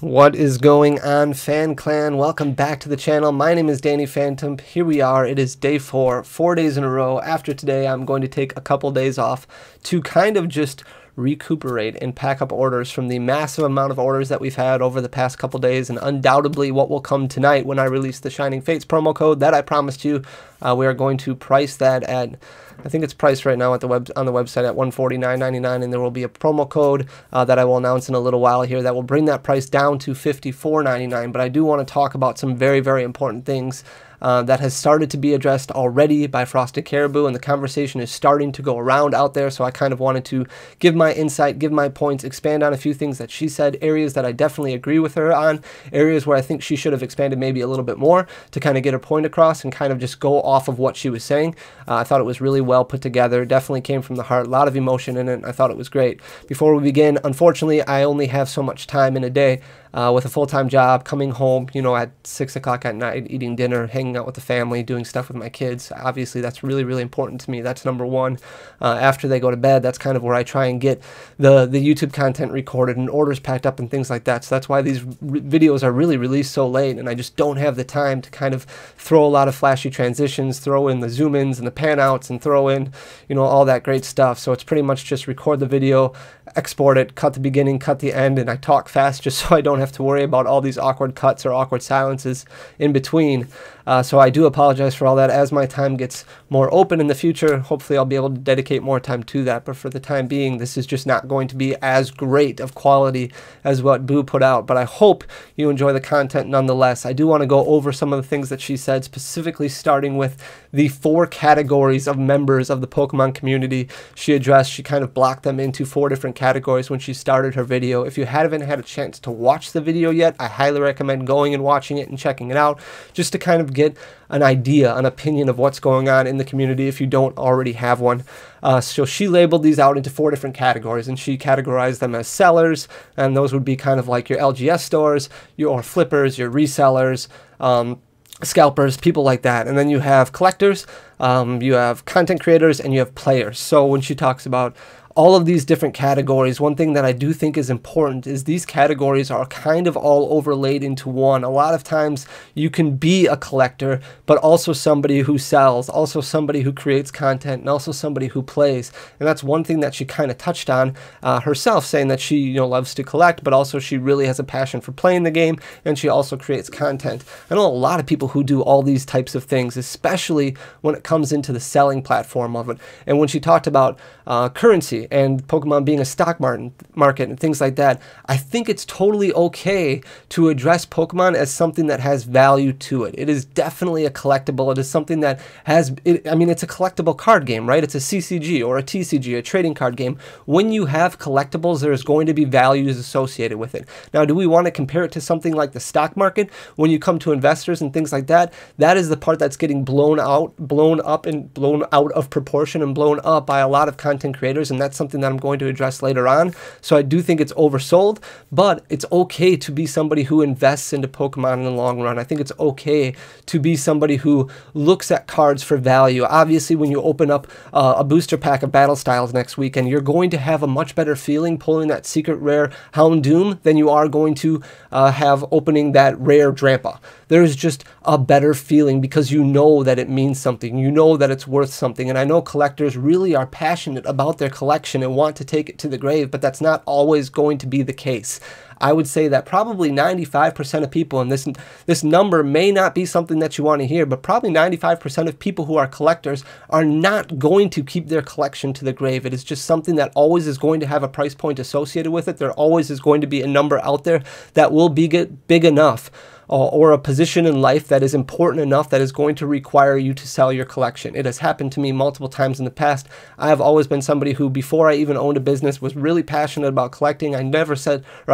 What is going on, Fan Clan? Welcome back to the channel. My name is Danny Phantom. Here we are. It is day 4 days in a row. After today, I'm going to take a couple days off to kind of just recuperate and pack up orders from the massive amount of orders that we've had over the past couple days, and undoubtedly what will come tonight when I release the Shining Fates promo code that I promised you. We are going to price that at, I think it's priced right now at on the website at $149.99, and there will be a promo code that I will announce in a little while here that will bring that price down to $54.99. But I do want to talk about some very, very important things that has started to be addressed already by Frosted Caribou, and the conversation is starting to go around out there. So I kind of wanted to give my insight, give my points, expand on a few things that she said, areas that I definitely agree with her on, areas where I think she should have expanded maybe a little bit more to kind of get her point across and kind of just go off of what she was saying. I thought it was really well put together, definitely came from the heart, a lot of emotion in it. I thought it was great. Before we begin, unfortunately, I only have so much time in a day. With a full-time job, coming home, you know, at 6 o'clock at night, eating dinner, hanging out with the family, doing stuff with my kids. Obviously, that's really, really important to me. That's number one. After they go to bed, that's kind of where I try and get the YouTube content recorded and orders packed up and things like that. So that's why these videos are really released so late, and I just don't have the time to kind of throw a lot of flashy transitions, throw in the zoom-ins and the pan-outs, and throw in, you know, all that great stuff. So it's pretty much just record the video, export it, cut the beginning, cut the end, and I talk fast just so I don't have to worry about all these awkward cuts or awkward silences in between. So I do apologize for all that. As my time gets more open in the future, hopefully I'll be able to dedicate more time to that. But for the time being, this is just not going to be as great of quality as what Boo put out. But I hope you enjoy the content nonetheless. I do want to go over some of the things that she said, specifically starting with the 4 categories of members of the Pokemon community she addressed. She kind of blocked them into 4 different categories when she started her video. If you haven't had a chance to watch the video yet, I highly recommend going and watching it and checking it out, just to kind of get an idea, an opinion of what's going on in the community if you don't already have one. So she labeled these out into 4 different categories, and she categorized them as sellers, and those would be kind of like your LGS stores, your flippers, your resellers, scalpers, people like that. And then you have collectors, you have content creators, and you have players. So when she talks about all of these different categories, one thing that I do think is important is these categories are kind of all overlaid into one. A lot of times you can be a collector, but also somebody who sells, also somebody who creates content, and also somebody who plays. And that's one thing that she kind of touched on herself, saying that she, you know, loves to collect, but also she really has a passion for playing the game, and she also creates content. I know a lot of people who do all these types of things, especially when it comes into the selling platform of it. And when she talked about currency and Pokemon being a stock market and things like that, I think it's totally okay to address Pokemon as something that has value to it. It is definitely a collectible. It is something that has, I mean, it's a collectible card game, right? It's a CCG or a TCG, a trading card game. When you have collectibles, there's going to be values associated with it. Now, do we want to compare it to something like the stock market? When you come to investors and things like that, that is the part that's getting blown up and blown out of proportion and blown up by a lot of content creators, and that's something that I'm going to address later on. So I do think it's oversold, but it's okay to be somebody who invests into Pokemon in the long run. I think it's okay to be somebody who looks at cards for value. Obviously, when you open up a booster pack of Battle Styles next weekend, you're going to have a much better feeling pulling that secret rare Houndoom than you are going to have opening that rare Drampa. There's just a better feeling because you know that it means something. You know that it's worth something. And I know collectors really are passionate about their collection and want to take it to the grave, but that's not always going to be the case. I would say that probably 95% of people, and this number may not be something that you want to hear, but probably 95% of people who are collectors are not going to keep their collection to the grave. It is just something that always is going to have a price point associated with it. There always is going to be a number out there that will be big enough, or a position in life that is important enough that is going to require you to sell your collection. It has happened to me multiple times in the past. I have always been somebody who, before I even owned a business, was really passionate about collecting. I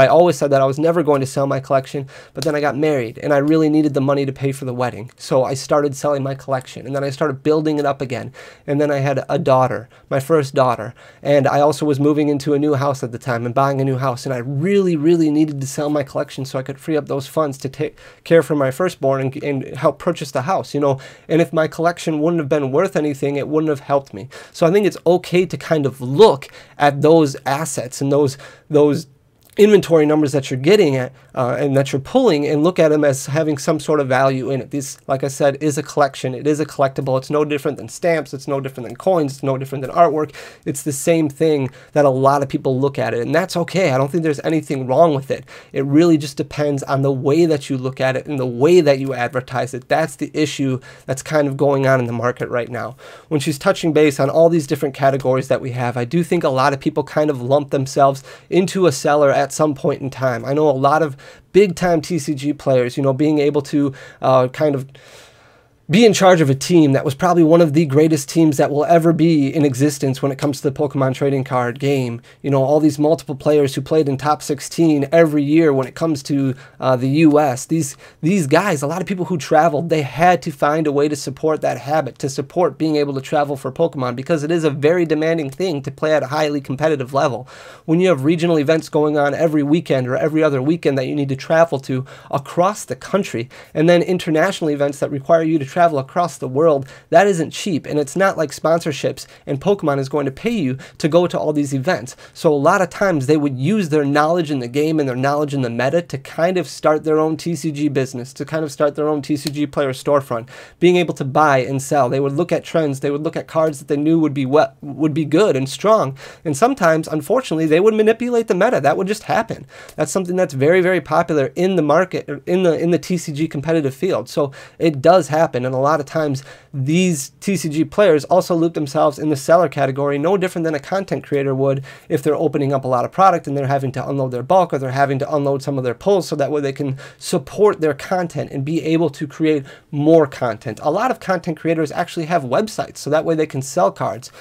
always said that I was never going to sell my collection, but then I got married and I really needed the money to pay for the wedding. So I started selling my collection, and then I started building it up again. And then I had a daughter, my first daughter, and I also was moving into a new house at the time and buying a new house, and I really, really needed to sell my collection so I could free up those funds to care for my firstborn and help purchase the house, you know. And if my collection wouldn't have been worth anything, it wouldn't have helped me. So I think it's okay to kind of look at those assets and those inventory numbers that you're getting at and that you're pulling, and look at them as having some sort of value in it. This, like I said, is a collection. It is a collectible. It's no different than stamps. It's no different than coins. It's no different than artwork. It's the same thing that a lot of people look at it, and that's okay. I don't think there's anything wrong with it. It really just depends on the way that you look at it and the way that you advertise it. That's the issue that's kind of going on in the market right now. When she's touching base on all these different categories that we have, I do think a lot of people kind of lump themselves into a seller at some point in time. I know a lot of big time TCG players, you know, being able to kind of be in charge of a team that was probably one of the greatest teams that will ever be in existence when it comes to the Pokemon trading card game. You know, all these multiple players who played in top 16 every year when it comes to the US. These guys, a lot of people who traveled, they had to find a way to support that habit, to support being able to travel for Pokemon, because it is a very demanding thing to play at a highly competitive level. When you have regional events going on every weekend or every other weekend that you need to travel to across the country, and then international events that require you to travel across the world, that isn't cheap, and it's not like sponsorships and Pokemon is going to pay you to go to all these events. So a lot of times they would use their knowledge in the game and their knowledge in the meta to kind of start their own TCG business, to kind of start their own TCG player storefront, being able to buy and sell. They would look at trends, they would look at cards that they knew would be good and strong, and sometimes, unfortunately, they would manipulate the meta. That would just happen. That's something that's very, very popular in the market, in the TCG competitive field. So it does happen, and a lot of times these TCG players also loop themselves in the seller category, no different than a content creator would if they're opening up a lot of product and they're having to unload their bulk, or they're having to unload some of their pulls, so that way they can support their content and be able to create more content. A lot of content creators actually have websites, so that way they can sell cards.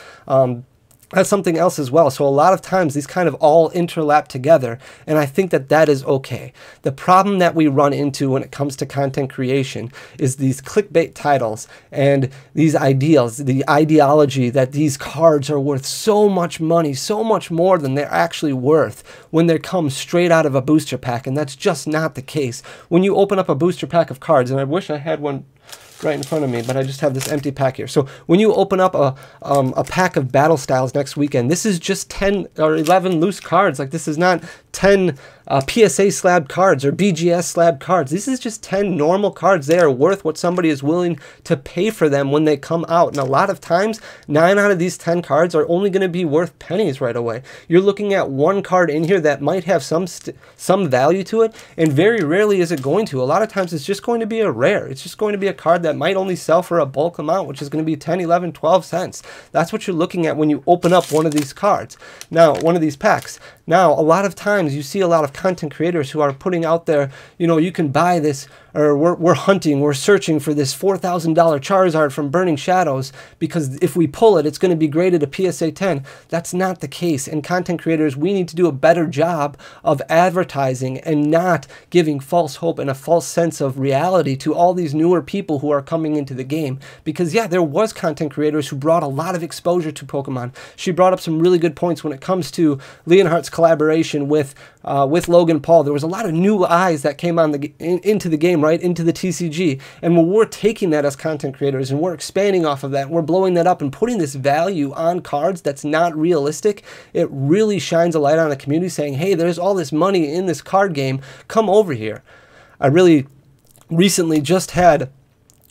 That's something else as well. So a lot of times these kind of all interlap together, and I think that that is okay. The problem that we run into when it comes to content creation is these clickbait titles and these ideals, the ideology that these cards are worth so much money, so much more than they're actually worth when they come straight out of a booster pack, and that's just not the case. When you open up a booster pack of cards, and I wish I had one right in front of me, but I just have this empty pack here. So when you open up a pack of battle styles next weekend, this is just 10 or 11 loose cards. Like, this is not 10 PSA slab cards or BGS slab cards. This is just 10 normal cards. They are worth what somebody is willing to pay for them when they come out. And a lot of times, 9 out of these 10 cards are only going to be worth pennies right away. You're looking at one card in here that might have some value to it, and very rarely is it going to. A lot of times it's just going to be a rare. It's just going to be a card that might only sell for a bulk amount, which is going to be 10, 11, 12 cents. That's what you're looking at when you open up one of these cards. Now, one of these packs. Now, a lot of times you see a lot of content creators who are putting out there, you know, you can buy this, or we're hunting, we're searching for this $4,000 Charizard from Burning Shadows, because if we pull it, it's going to be graded a PSA 10. That's not the case. And content creators, we need to do a better job of advertising and not giving false hope and a false sense of reality to all these newer people who are coming into the game. Because yeah, there was content creators who brought a lot of exposure to Pokemon. She brought up some really good points when it comes to Leonhardt's collaboration with Logan Paul. There was a lot of new eyes that came on into the game, right, into the TCG. And when we're taking that as content creators and we're expanding off of that, we're blowing that up and putting this value on cards that's not realistic, it really shines a light on the community saying, hey, there's all this money in this card game, come over here. I really recently just had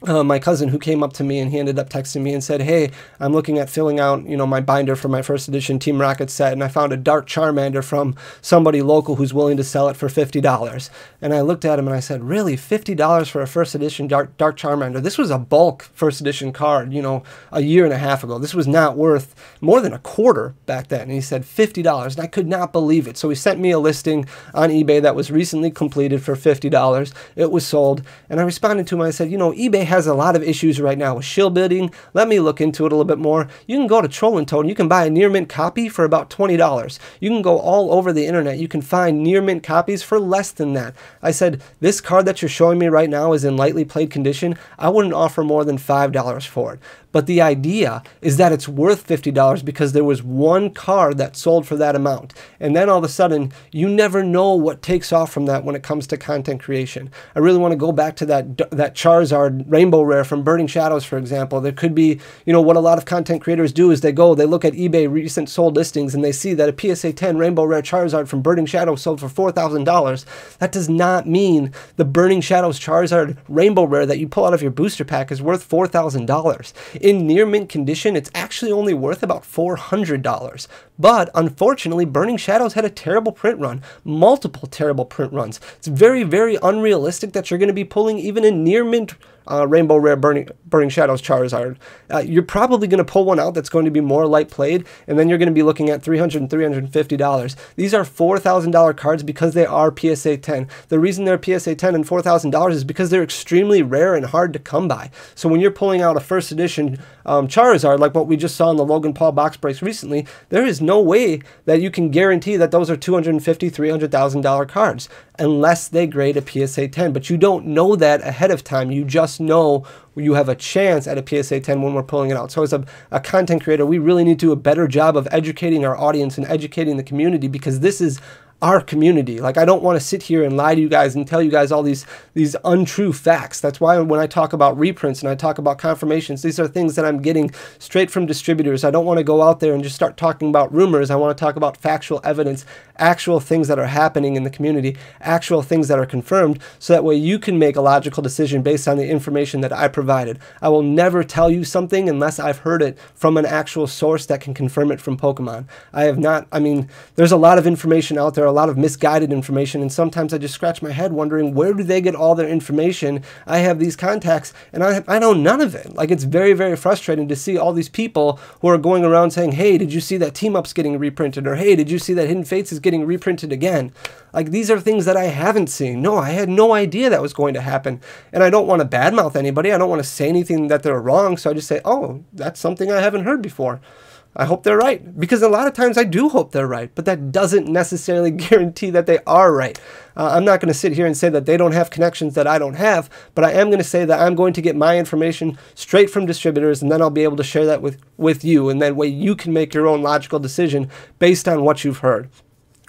my cousin who came up to me, and he ended up texting me and said, hey, I'm looking at filling out, you know, my binder for my first edition Team Rocket set, and I found a Dark Charmander from somebody local who's willing to sell it for $50. And I looked at him and I said, really, $50 for a first edition Dark Charmander? This was a bulk first edition card, you know, a year and a half ago. This was not worth more than a quarter back then. And he said $50, and I could not believe it. So he sent me a listing on eBay that was recently completed for $50. It was sold, and I responded to him and I said, you know, eBay has a lot of issues right now with shill bidding. Let me look into it a little bit more. You can go to Troll and Toad and you can buy a near mint copy for about $20. You can go all over the internet. You can find near mint copies for less than that. I said, this card that you're showing me right now is in lightly played condition. I wouldn't offer more than $5 for it. but the idea is that it's worth $50 because there was one card that sold for that amount. And then all of a sudden, you never know what takes off from that when it comes to content creation. I really want to go back to that Charizard Rainbow Rare from Burning Shadows, for example. There could be, what a lot of content creators do is they look at eBay recent sold listings and they see that a PSA 10 Rainbow Rare Charizard from Burning Shadows sold for $4,000. That does not mean the Burning Shadows Charizard Rainbow Rare that you pull out of your booster pack is worth $4,000. In near mint condition, it's actually only worth about $400. But unfortunately, Burning Shadows had a terrible print run, multiple terrible print runs. It's very, very unrealistic that you're going to be pulling even a near mint Rainbow Rare Burning Shadows Charizard. You're probably going to pull one out that's going to be more light played, and then you're going to be looking at $300 and $350. These are $4,000 cards because they are PSA 10. The reason they're PSA 10 and $4,000 is because they're extremely rare and hard to come by. So when you're pulling out a first edition Charizard, like what we just saw in the Logan Paul box breaks recently, there is no way that you can guarantee that those are $250,000, $300,000 cards unless they grade a PSA 10. But you don't know that ahead of time. You just know you have a chance at a PSA 10 when we're pulling it out. So as a content creator, we really need to do a better job of educating our audience and educating the community, because this is our community. Like, I don't want to sit here and lie to you guys and tell you guys all these untrue facts. That's why when I talk about reprints and I talk about confirmations, these are things that I'm getting straight from distributors. I don't want to go out there and just start talking about rumors. I want to talk about factual evidence, actual things that are happening in the community, actual things that are confirmed, so that way you can make a logical decision based on the information that I provided. I will never tell you something unless I've heard it from an actual source that can confirm it from Pokemon. There's a lot of information out there, a lot of misguided information, and sometimes I just scratch my head wondering, where do they get all their information? I have these contacts and I know none of it. Like, it's very, very frustrating to see all these people who are going around saying, hey, did you see that Team Up's getting reprinted? Or hey, did you see that Hidden Fates is getting reprinted again? Like, these are things that I haven't seen. No, I had no idea that was going to happen. And I don't want to badmouth anybody. I don't want to say anything that they're wrong. So I just say, oh, that's something I haven't heard before. I hope they're right, because a lot of times I do hope they're right, but that doesn't necessarily guarantee that they are right. I'm not going to sit here and say that they don't have connections that I don't have, but I am going to say that I'm going to get my information straight from distributors, and then I'll be able to share that with you, and that way you can make your own logical decision based on what you've heard.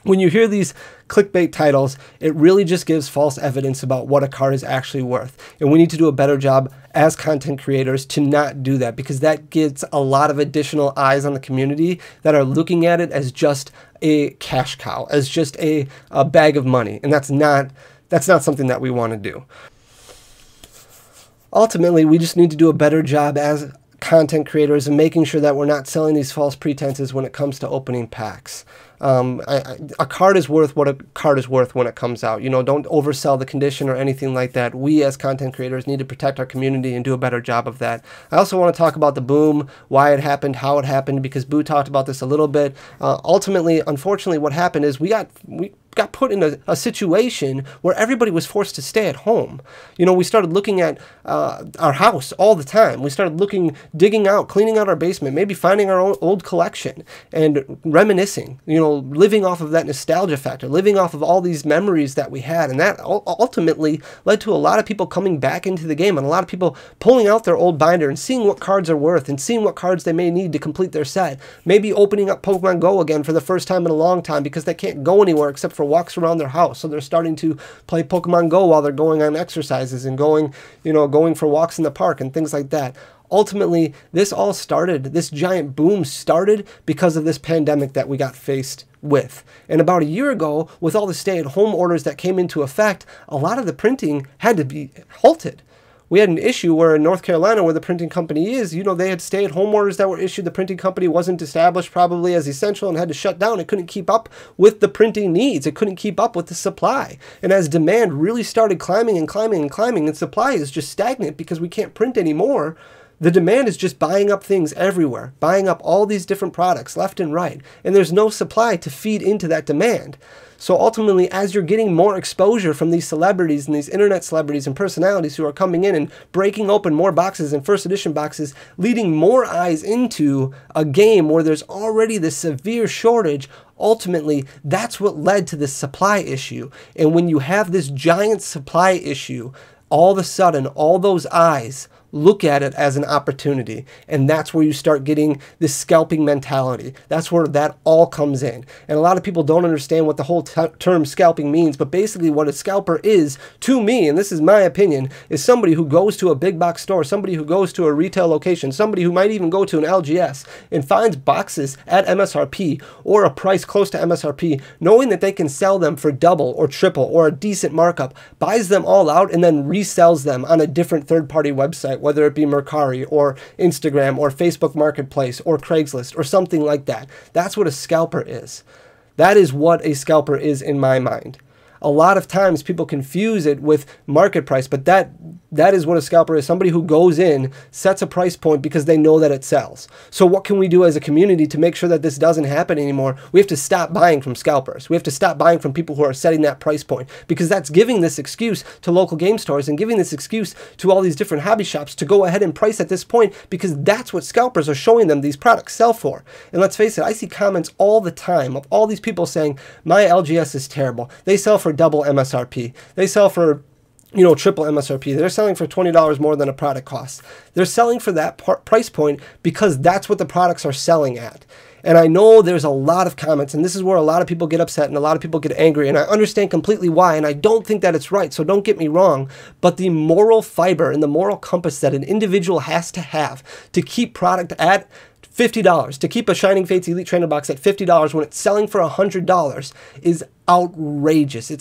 When you hear these clickbait titles, it really just gives false evidence about what a card is actually worth. And we need to do a better job as content creators to not do that, because that gets a lot of additional eyes on the community that are looking at it as just a cash cow, as just a bag of money. And that's not something that we want to do. Ultimately, we just need to do a better job as content creators and making sure that we're not selling these false pretenses when it comes to opening packs. A card is worth what a card is worth when it comes out. Don't oversell the condition or anything like that. We as content creators need to protect our community and do a better job of that. I also want to talk about the boom, why it happened, how it happened, because Boo talked about this a little bit. Ultimately, unfortunately, what happened is we got put in a situation where everybody was forced to stay at home. We started looking at our house all the time. We started digging out, cleaning out our basement, maybe finding our own old collection and reminiscing, living off of that nostalgia factor, living off of all these memories that we had. And that ultimately led to a lot of people coming back into the game, and a lot of people pulling out their old binder and seeing what cards are worth and seeing what cards they may need to complete their set. Maybe opening up Pokemon Go again for the first time in a long time because they can't go anywhere except for walks around their house. So they're starting to play Pokemon Go while they're going on exercises and going for walks in the park and things like that. Ultimately, this giant boom started because of this pandemic that we got faced with. And about a year ago, with all the stay-at-home orders that came into effect, a lot of the printing had to be halted. We had an issue where in North Carolina, where the printing company is, they had stay-at-home orders that were issued. The printing company wasn't established probably as essential and had to shut down. It couldn't keep up with the printing needs. It couldn't keep up with the supply. And as demand really started climbing and climbing and climbing, and supply is just stagnant because we can't print anymore, the demand is just buying up things everywhere, buying up all these different products left and right. And there's no supply to feed into that demand. So ultimately, as you're getting more exposure from these celebrities and these internet celebrities and personalities who are coming in and breaking open more boxes and first edition boxes, leading more eyes into a game where there's already this severe shortage, ultimately, that's what led to this supply issue. And when you have this giant supply issue, all of a sudden, all those eyes look at it as an opportunity. And that's where you start getting this scalping mentality. That's where that all comes in. And a lot of people don't understand what the whole term scalping means, but basically what a scalper is, to me, and this is my opinion, is somebody who goes to a big box store, somebody who goes to a retail location, somebody who might even go to an LGS and finds boxes at MSRP or a price close to MSRP, knowing that they can sell them for double or triple or a decent markup, buys them all out and then resells them on a different third-party website, whether it be Mercari or Instagram or Facebook Marketplace or Craigslist or something like that. That's what a scalper is. That is what a scalper is in my mind. A lot of times people confuse it with market price, but that is what a scalper is. Somebody who goes in, sets a price point because they know that it sells. So what can we do as a community to make sure that this doesn't happen anymore? We have to stop buying from scalpers. We have to stop buying from people who are setting that price point, because that's giving this excuse to local game stores and giving this excuse to all these different hobby shops to go ahead and price at this point, because that's what scalpers are showing them these products sell for. And let's face it, I see comments all the time of all these people saying, my LGS is terrible. They sell for double MSRP. They sell for, you know, triple MSRP. They're selling for $20 more than a product costs. They're selling for that price point because that's what the products are selling at. And I know there's a lot of comments, and this is where a lot of people get upset and a lot of people get angry, and I understand completely why, and I don't think that it's right, so don't get me wrong, but the moral fiber and the moral compass that an individual has to keep product at $50, to keep a Shining Fates Elite Trainer box at $50 when it's selling for $100 is outrageous.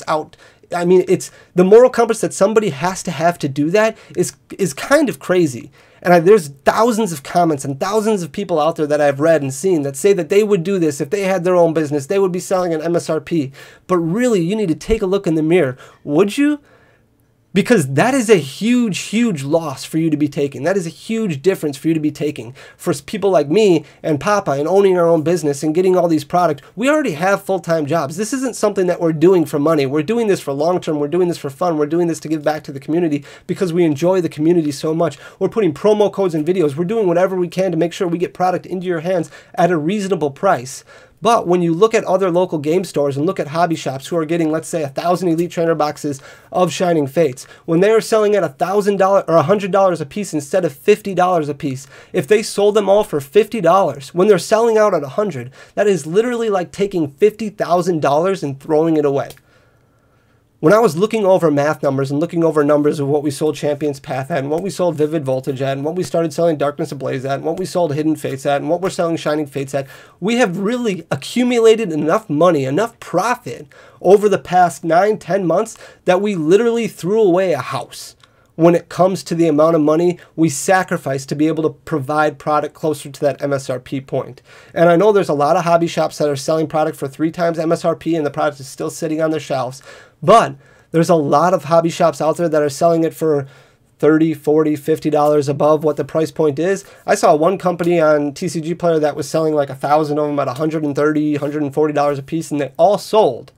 I mean, it's the moral compass that somebody has to do that is kind of crazy. And there's thousands of comments and thousands of people out there that I've read and seen that say that they would do this if they had their own business. They would be selling an MSRP. But really, you need to take a look in the mirror. Would you? Because that is a huge, huge loss for you to be taking. That is a huge difference for you to be taking. For people like me and Papa and owning our own business and getting all these products, we already have full-time jobs. This isn't something that we're doing for money. We're doing this for long-term. We're doing this for fun. We're doing this to give back to the community because we enjoy the community so much. We're putting promo codes in videos. We're doing whatever we can to make sure we get product into your hands at a reasonable price. But when you look at other local game stores and look at hobby shops who are getting, let's say, 1,000 Elite Trainer boxes of Shining Fates, when they are selling at $1,000 or $100 a piece instead of $50 a piece, if they sold them all for $50, when they're selling out at $100, that is literally like taking $50,000 and throwing it away. When I was looking over math numbers and looking over numbers of what we sold Champion's Path at and what we sold Vivid Voltage at and what we started selling Darkness Ablaze at and what we sold Hidden Fates at and what we're selling Shining Fates at, we have really accumulated enough money, enough profit over the past 9-10 months that we literally threw away a house when it comes to the amount of money we sacrifice to be able to provide product closer to that MSRP point. And I know there's a lot of hobby shops that are selling product for 3 times MSRP and the product is still sitting on their shelves. But there's a lot of hobby shops out there that are selling it for $30, $40, $50 above what the price point is. I saw one company on TCG Player that was selling like 1,000 of them at $130, $140 a piece, and they all sold.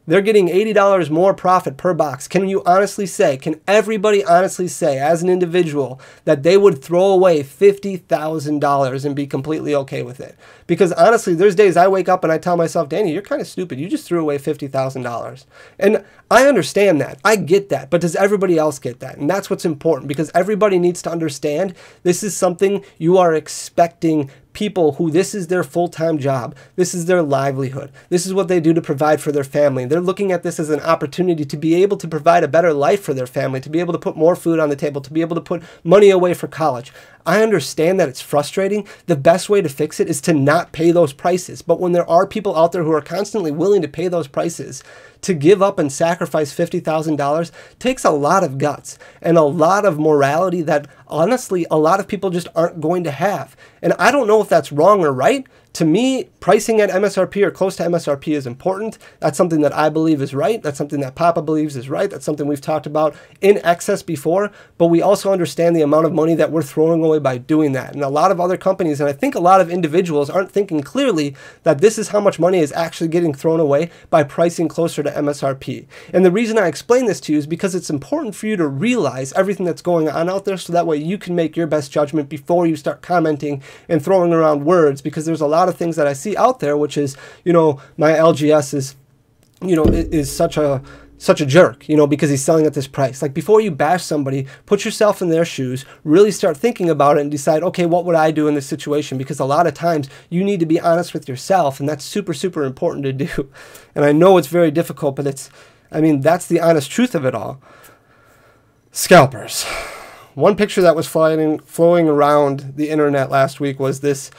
They're getting $80 more profit per box. Can you honestly say, can everybody honestly say as an individual that they would throw away $50,000 and be completely okay with it? Because honestly, there's days I wake up and I tell myself, Danny, you're kind of stupid. You just threw away $50,000. And I understand that. I get that. But does everybody else get that? And that's what's important, because everybody needs to understand this is something you are expecting people who this is their full-time job. This is their livelihood. This is what they do to provide for their family. They're looking at this as an opportunity to be able to provide a better life for their family, to be able to put more food on the table, to be able to put money away for college. I understand that it's frustrating. The best way to fix it is to not pay those prices. But when there are people out there who are constantly willing to pay those prices, to give up and sacrifice $50,000 takes a lot of guts and a lot of morality that honestly a lot of people just aren't going to have. And I don't know if that's wrong or right. To me, pricing at MSRP or close to MSRP is important. That's something that I believe is right. That's something that Papa believes is right. That's something we've talked about in excess before. But we also understand the amount of money that we're throwing away by doing that. And a lot of other companies, and I think a lot of individuals, aren't thinking clearly that this is how much money is actually getting thrown away by pricing closer to MSRP. And the reason I explain this to you is because it's important for you to realize everything that's going on out there, so that way you can make your best judgment before you start commenting and throwing around words, because there's a lot of things that I see out there, which is, you know, my LGS is, you know, is such a such a jerk, you know, because he's selling at this price. Like, before you bash somebody, put yourself in their shoes, really start thinking about it and decide, okay, what would I do in this situation? Because a lot of times you need to be honest with yourself, and that's super, super important to do. And I know it's very difficult, but that's the honest truth of it all. Scalpers. One picture that was flowing around the internet last week was this,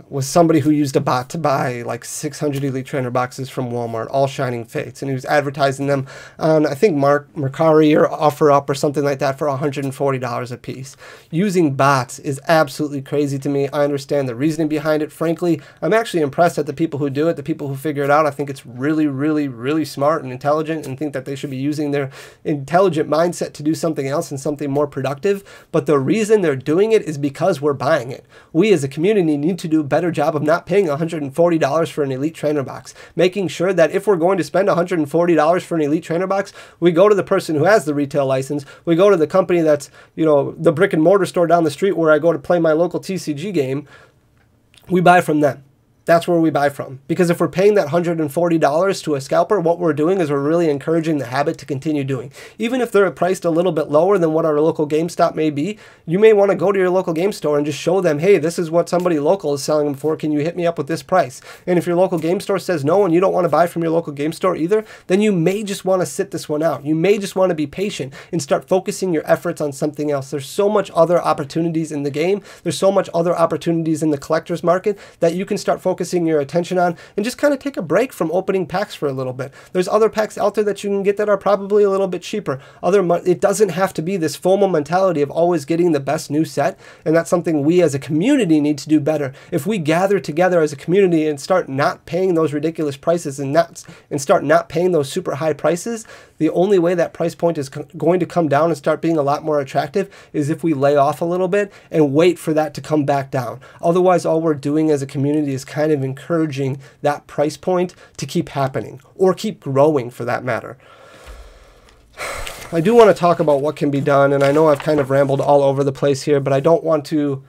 was somebody who used a bot to buy like 600 Elite Trainer boxes from Walmart, all Shining Fates, and he was advertising them on, I think, Mercari or OfferUp or something like that for $140 a piece. Using bots is absolutely crazy to me. I understand the reasoning behind it. Frankly, I'm actually impressed at the people who do it, the people who figure it out. I think it's really, really, really smart and intelligent, and think that they should be using their intelligent mindset to do something else and something more productive. But the reason they're doing it is because we're buying it. We as a community need to do a better job of not paying $140 for an Elite Trainer box, making sure that if we're going to spend $140 for an Elite Trainer box, we go to the person who has the retail license, we go to the company that's, you know, the brick and mortar store down the street where I go to play my local TCG game, we buy from them. That's where we buy from. Because if we're paying that $140 to a scalper, what we're doing is we're really encouraging the habit to continue doing. Even if they're priced a little bit lower than what our local GameStop may be, you may want to go to your local game store and just show them, hey, this is what somebody local is selling them for. Can you hit me up with this price? And if your local game store says no and you don't want to buy from your local game store either, then you may just want to sit this one out. You may just want to be patient and start focusing your efforts on something else. There's so much other opportunities in the game. There's so much other opportunities in the collector's market that you can start focusing your attention on, and just kind of take a break from opening packs for a little bit. There's other packs out there that you can get that are probably a little bit cheaper. It doesn't have to be this FOMO mentality of always getting the best new set, and that's something we as a community need to do better. If we gather together as a community and start not paying those ridiculous prices and start not paying those super high prices, the only way that price point is going to come down and start being a lot more attractive is if we lay off a little bit and wait for that to come back down. Otherwise, all we're doing as a community is kind of encouraging that price point to keep happening, or keep growing for that matter. I do want to talk about what can be done, and I know I've kind of rambled all over the place here, but I don't want to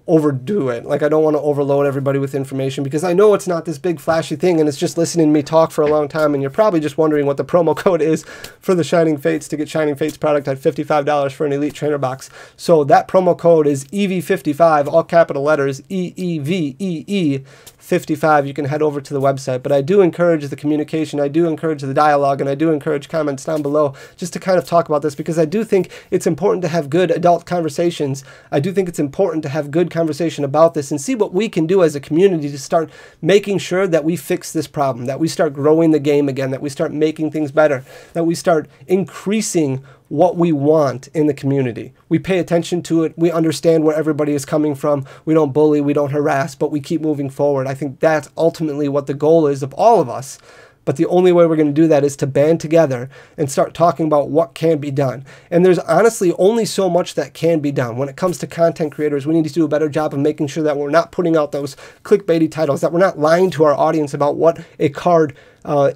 overdo it. Like, I don't want to overload everybody with information, because I know it's not this big flashy thing and it's just listening to me talk for a long time, and you're probably just wondering what the promo code is for the Shining Fates to get Shining Fates product at $55 for an Elite Trainer box. So that promo code is EV55, all capital letters, EEVEE 55. You can head over to the website. But I do encourage the communication, I do encourage the dialogue, and I do encourage comments down below just to kind of talk about this, because I do think it's important to have good adult conversations. I do think it's important to have good conversation about this and see what we can do as a community to start making sure that we fix this problem, that we start growing the game again, that we start making things better, that we start increasing what we want in the community. We pay attention to it. We understand where everybody is coming from. We don't bully, we don't harass, but we keep moving forward. I think that's ultimately what the goal is of all of us. But the only way we're going to do that is to band together and start talking about what can be done. And there's honestly only so much that can be done. When it comes to content creators, we need to do a better job of making sure that we're not putting out those clickbaity titles, that we're not lying to our audience about what a card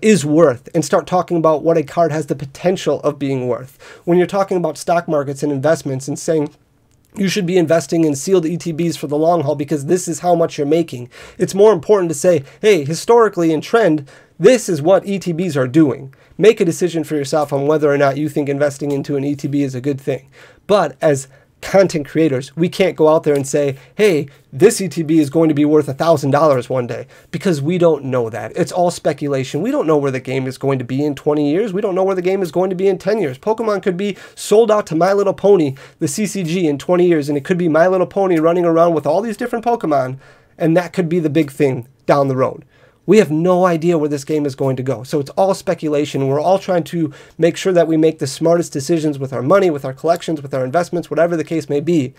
is worth, and start talking about what a card has the potential of being worth. When you're talking about stock markets and investments and saying you should be investing in sealed ETBs for the long haul because this is how much you're making, it's more important to say, hey, historically in trend, this is what ETBs are doing. Make a decision for yourself on whether or not you think investing into an ETB is a good thing. But as content creators, we can't go out there and say, hey, this ETB is going to be worth $1,000 one day, because we don't know that. It's all speculation. We don't know where the game is going to be in 20 years. We don't know where the game is going to be in 10 years. Pokemon could be sold out to My Little Pony, the CCG, in 20 years, and it could be My Little Pony running around with all these different Pokemon, and that could be the big thing down the road. We have no idea where this game is going to go. So it's all speculation. We're all trying to make sure that we make the smartest decisions with our money, with our collections, with our investments, whatever the case may be.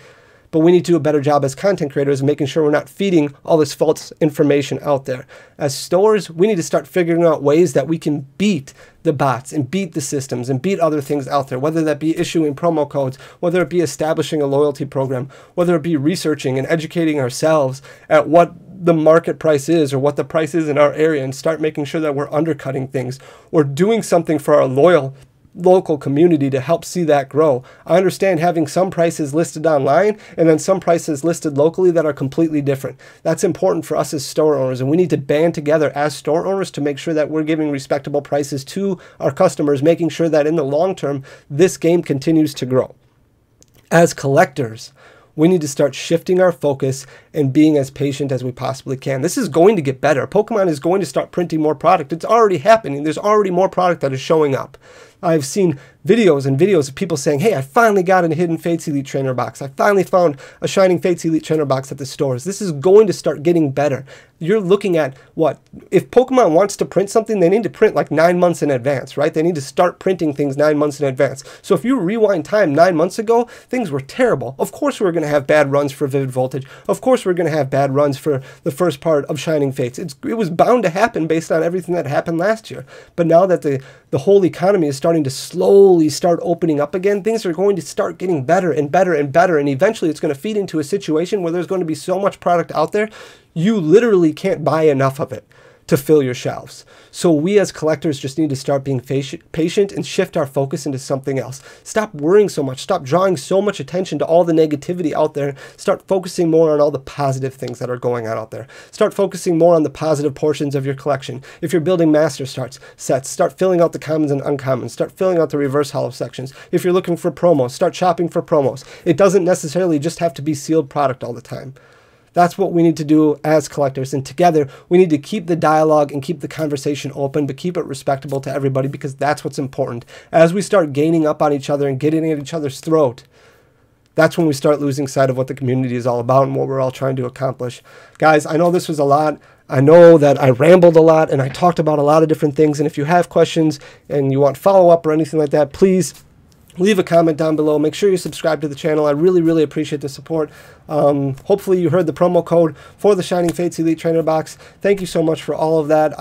But we need to do a better job as content creators of making sure we're not feeding all this false information out there. As stores, we need to start figuring out ways that we can beat the bots and beat the systems and beat other things out there, whether that be issuing promo codes, whether it be establishing a loyalty program, whether it be researching and educating ourselves at what the market price is or what the price is in our area, and start making sure that we're undercutting things or doing something for our loyal local community to help see that grow. I understand having some prices listed online and then some prices listed locally that are completely different. That's important for us as store owners, and we need to band together as store owners to make sure that we're giving respectable prices to our customers, making sure that in the long term, this game continues to grow. As collectors, we need to start shifting our focus and being as patient as we possibly can. This is going to get better. Pokemon is going to start printing more product. It's already happening. There's already more product that is showing up. I've seen videos and videos of people saying, hey, I finally got a Hidden Fates Elite Trainer box. I finally found a Shining Fates Elite Trainer box at the stores. This is going to start getting better. You're looking at what? If Pokemon wants to print something, they need to print like 9 months in advance, right? They need to start printing things 9 months in advance. So if you rewind time 9 months ago, things were terrible. Of course we're going to have bad runs for Vivid Voltage. Of course we're going to have bad runs for the first part of Shining Fates. It was bound to happen based on everything that happened last year. But now that the whole economy is starting to slowly start opening up again, things are going to start getting better and better and better, and eventually it's going to feed into a situation where there's going to be so much product out there, you literally can't buy enough of it to fill your shelves. So we as collectors just need to start being patient and shift our focus into something else. Stop worrying so much. Stop drawing so much attention to all the negativity out there. Start focusing more on all the positive things that are going on out there. Start focusing more on the positive portions of your collection. If you're building master sets, start filling out the commons and uncommons. Start filling out the reverse hollow sections. If you're looking for promos, start shopping for promos. It doesn't necessarily just have to be sealed product all the time. That's what we need to do as collectors. And together, we need to keep the dialogue and keep the conversation open, but keep it respectable to everybody, because that's what's important. As we start gaining up on each other and getting at each other's throat, that's when we start losing sight of what the community is all about and what we're all trying to accomplish. Guys, I know this was a lot. I know that I rambled a lot and I talked about a lot of different things. And if you have questions and you want follow-up or anything like that, please leave a comment down below. Make sure you subscribe to the channel. I really, really appreciate the support. Hopefully you heard the promo code for the Shining Fates Elite Trainer box. Thank you so much for all of that.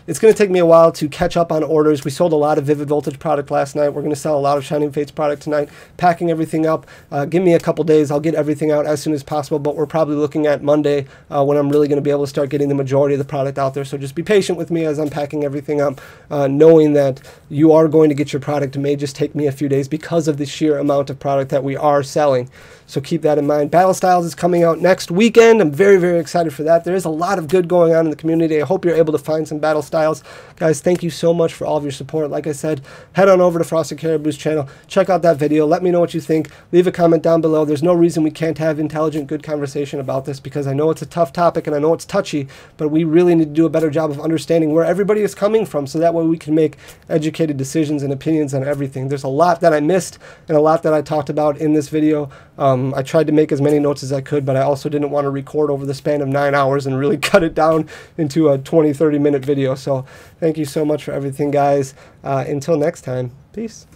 It's going to take me a while to catch up on orders. We sold a lot of Vivid Voltage product last night. We're going to sell a lot of Shining Fates product tonight. Packing everything up. Give me a couple days. I'll get everything out as soon as possible, but we're probably looking at Monday when I'm really going to be able to start getting the majority of the product out there. So just be patient with me as I'm packing everything up, knowing that you are going to get your product. It may just take me a few days because of the sheer amount of product that we are selling. So keep that in mind. Battle Styles is coming out next weekend. I'm very, very excited for that. There is a lot of good going on in the community. I hope you're able to find some Battle Styles. Guys, thank you so much for all of your support. Like I said, head on over to Frosted Caribou's channel. Check out that video. Let me know what you think. Leave a comment down below. There's no reason we can't have intelligent, good conversation about this, because I know it's a tough topic and I know it's touchy, but we really need to do a better job of understanding where everybody is coming from, so that way we can make educated decisions and opinions on everything. There's a lot that I missed and a lot that I talked about in this video. I tried to make as many notes as I could, but I also didn't want to record over the span of 9 hours and really cut it down into a 20-30 minute video. So thank you so much for everything, guys. Until next time, peace.